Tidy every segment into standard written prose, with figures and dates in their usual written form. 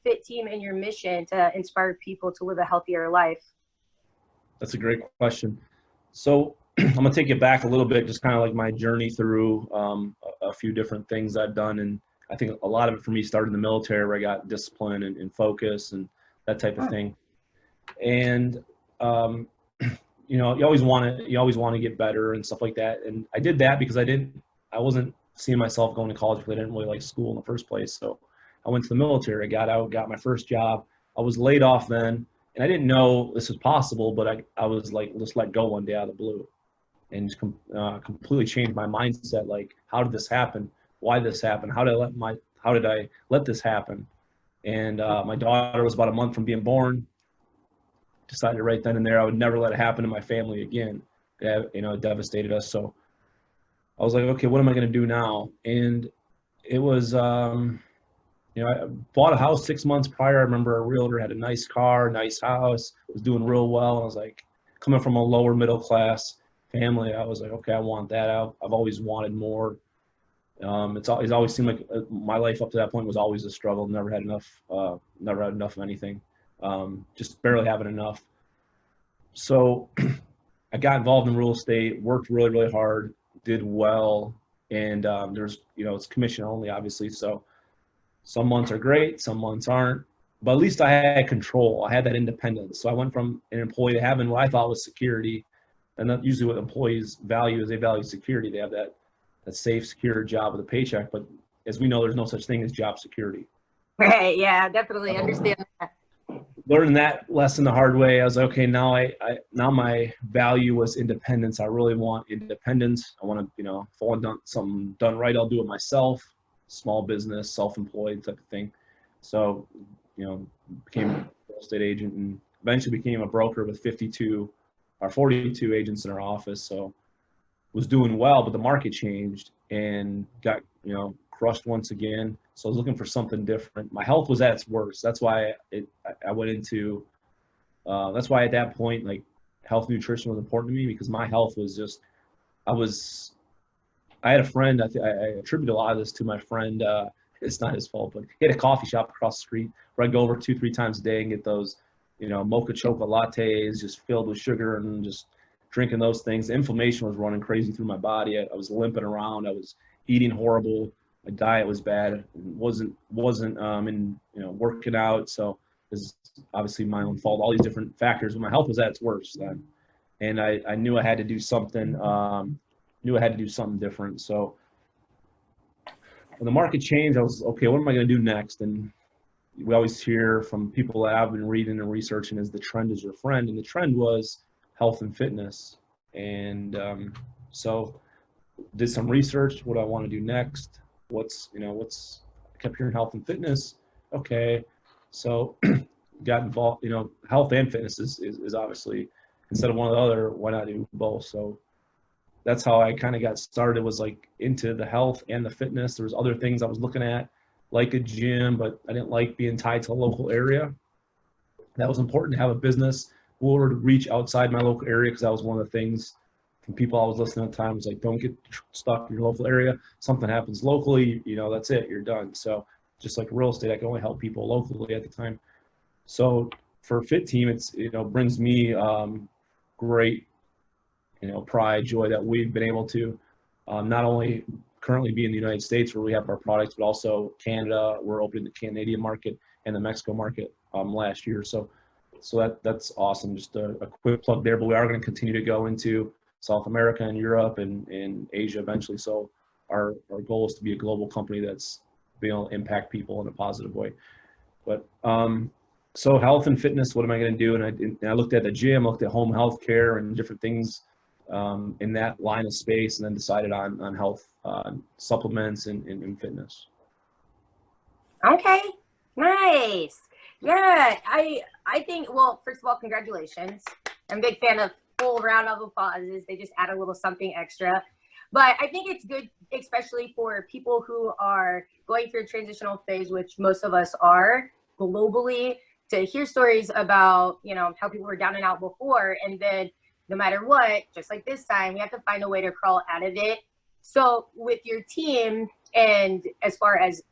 fit team and your mission to inspire people to live a healthier life? That's a great question. So I'm gonna take you back a little bit, just kind of like my journey through a few different things I've done, and I think a lot of it for me started in the military, where I got discipline and focus and that type of thing. And you know, you always want to get better and stuff like that. And I did that because I wasn't seeing myself going to college because I didn't really like school in the first place. So I went to the military. I got out, got my first job. I was laid off then, and I didn't know this was possible, but I was like, just let go one day out of the blue, and just completely changed my mindset. Like, how did this happen? Why did this happen? How did I let this happen? And my daughter was about a month from being born. Decided right then and there I would never let it happen to my family again. You know, it devastated us. So I was like, okay, what am I going to do now? And it was, you know, I bought a house 6 months prior. I remember a realtor had a nice car, nice house, was doing real well. And I was like, coming from a lower middle class family, I was like, okay, I want that. I've always wanted more. It's always seemed like my life up to that point was always a struggle. Never had enough of anything. Just barely having enough. So I got involved in real estate, worked really, really hard, did well. And there's, you know, it's commission only, obviously. So some months are great, some months aren't. But at least I had control. I had that independence. So I went from an employee to having what I thought was security. And that's usually what employees value is they value security. They have that safe, secure job with a paycheck. But as we know, there's no such thing as job security. Right. Yeah, definitely understand that. Learning that lesson the hard way, I was like, okay, now now my value was independence. I really want independence. I want to, you know, if I want something done right, I'll do it myself. Small business, self-employed type of thing. So, you know, became a real estate agent and eventually became a broker with 52 or 42 agents in our office. So was doing well, but the market changed and got, you know, crushed once again. So I was looking for something different. My health was at its worst. That's why I went into, that's why at that point, like, health nutrition was important to me, because my health was just, I had a friend, I attribute a lot of this to my friend, it's not his fault, but he had a coffee shop across the street where I'd go over 2-3 times a day and get those, you know, mocha chocolate lattes just filled with sugar and just drinking those things. The inflammation was running crazy through my body. I was limping around. I was eating horrible. My diet was bad. Wasn't in, you know, working out. So this is obviously my own fault. All these different factors. But my health was at its worst then, and I knew I had to do something. Knew I had to do something different. So when the market changed, I was okay. What am I going to do next? And we always hear from people that I've been reading and researching is the trend is your friend, and the trend was health and fitness. And so did some research. What do I want to do next? I kept hearing health and fitness. Okay, so got involved. You know, health and fitness is obviously, instead of one or the other, why not do both? So that's how I kind of got started, was like into the health and the fitness. There was other things I was looking at, like a gym, but I didn't like being tied to a local area. That was important to have a business or to reach outside my local area, because that was one of the things from people I was listening at the time, was like, don't get stuck in your local area. Something happens locally, you know, that's it, you're done. So just like real estate, I can only help people locally at the time. So for Fit Team, it's, you know, brings me great, you know, pride, joy that we've been able to not only currently be in the United States where we have our products, but also Canada. We're opening the Canadian market and the Mexico market last year. So that's awesome. Just a quick plug there, but we are going to continue to go into South America and Europe and Asia eventually. So our goal is to be a global company that's being able to impact people in a positive way. But so health and fitness, what am I going to do? And I looked at the gym, looked at home health care and different things in that line of space, and then decided on health supplements and fitness. Okay, nice. Yeah, I think, well, first of all, congratulations. I'm a big fan of full round of applauses. They just add a little something extra. But I think it's good, especially for people who are going through a transitional phase, which most of us are globally, to hear stories about, you know, how people were down and out before, and then no matter what, just like this time, we have to find a way to crawl out of it. So with your team, and as far as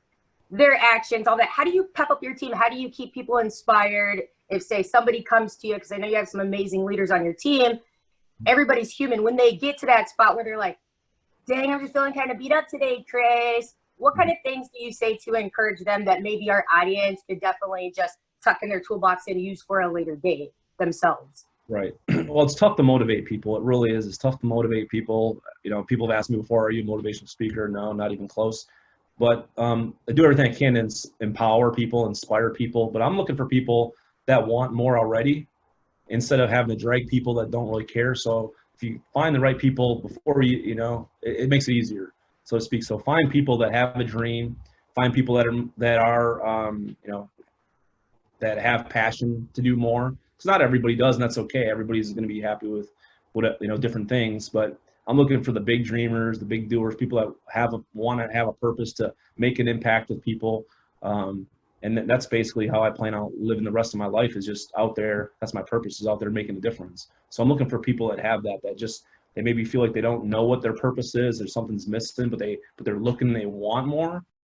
their actions, all that. How do you pep up your team? How do you keep people inspired? If, say, somebody comes to you, because I know you have some amazing leaders on your team, everybody's human. When they get to that spot where they're like, dang, I'm just feeling kind of beat up today, Chris, what kind of things do you say to encourage them that maybe our audience could definitely just tuck in their toolbox and use for a later date themselves? Right. Well, it's tough to motivate people. It really is. It's tough to motivate people. You know, people have asked me before, are you a motivational speaker? No, not even close. But I do everything I can to empower people, inspire people. But I'm looking for people that want more already instead of having to drag people that don't really care. So if you find the right people before it makes it easier, so to speak. So find people that have a dream, find people that have passion to do more. Because not everybody does, and that's okay. Everybody's going to be happy with different things. But I'm looking for the big dreamers, the big doers, people that want to have a purpose to make an impact with people. And that's basically how I plan on living the rest of my life, is just out there. That's my purpose, is out there making a difference. So I'm looking for people that have that they maybe feel like they don't know what their purpose is, or something's missing, but they're looking, they want more.